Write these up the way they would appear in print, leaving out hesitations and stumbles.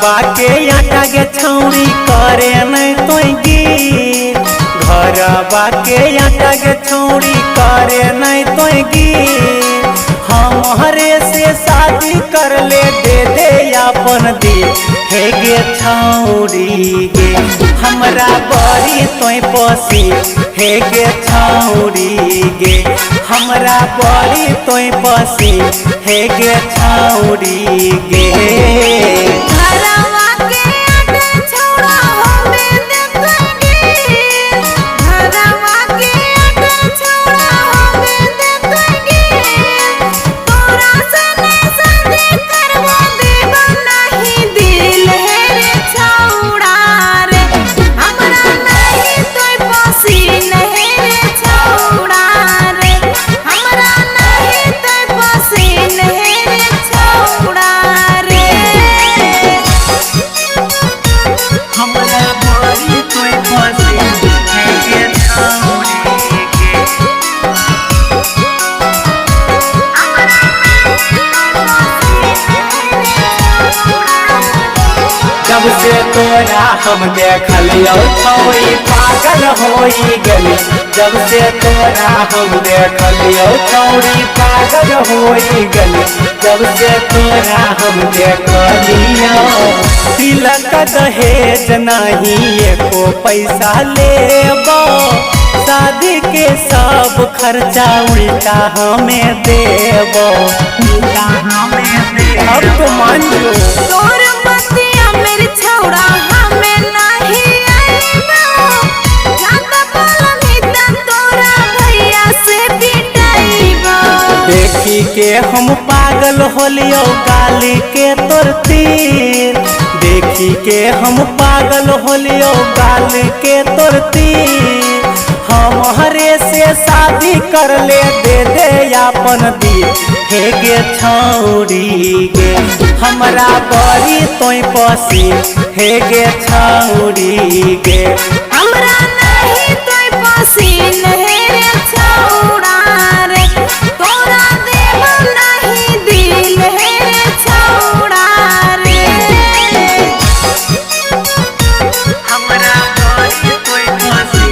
के आटा गे छौरी करे नहीं तो गिर घरबा के आटा गे छौरी करे नहीं तो गिर हमारे से शादी कर ले दे दे अपन दिल हे गे छौरी गे हमरा बड़ी तोय पसी हे गे छौरी गे हमरा बड़ी तोय पसी हे गे छौरी गे जब से तोरा हम देखलियो छौरी पागल होई गली जब से तोरा हम देखलियो छौरी पागल होई गली जब से तोरा हम देखलियो तिलक दहेज नहीं एको पैसा लेबो शादी के सब खर्चा उल्टा हमें देबो अब तो मान लो देखी के हम पागल होलियो गाली के तोर तीर देखी के हम पागल होलियो गाली के तोर तीर हमारे से शादी कर ले दे दे अपन दिल हे गे छौरी गे हमरा बड़ी तोय पसी हे गे छौरी गे हमरा नहीं तोय पसी हे रे छौरा रे तोरा देव नहीं दिल हे रे छौरा रे हमरा बड़ी तोय पसी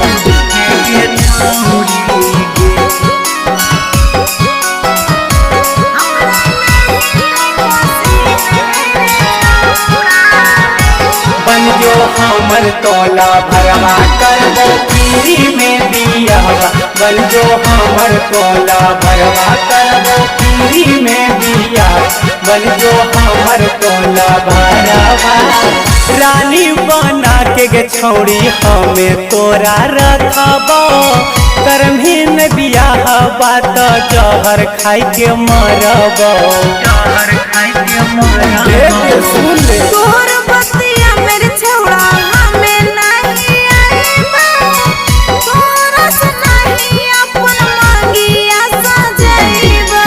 हे गे छौरी गे बन जो हमर तोला भरवा करबो पीरी में बियाहवा बन जो हमर तोला भरवा करबो पीरी में बियाह बन जो हमर तोला भरवा रानी बना के गे छौरी हमें तोरा रखबो करमहीन बियाह बात जहर खाई के मरबो जहर खाई के मरबो सुन ले तोर बतिया मेरे छौड़ा हमें नहीं आईबा तोरा से नहीं अपन मांगिया सजैबा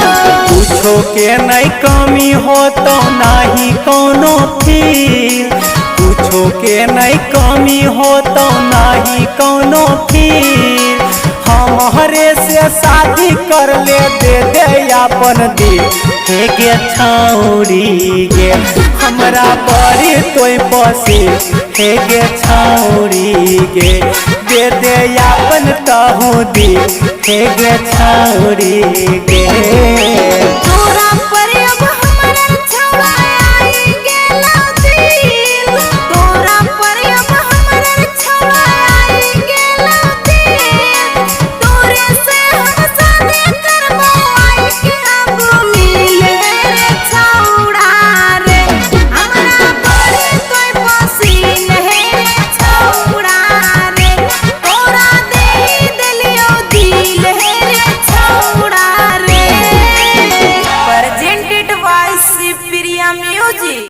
कुछो के नहीं कमी हो तो नहीं कोनो फील कुछो के नहीं कमी हो तो नहीं कोनो फील हमारे से शादी कर ले दे दे अपन दिल हे गे छौरी गे हमरा बड़ी तोय पसी हे गे छौरी गे दे दे अपन तहु दिल हे गे छौरी गे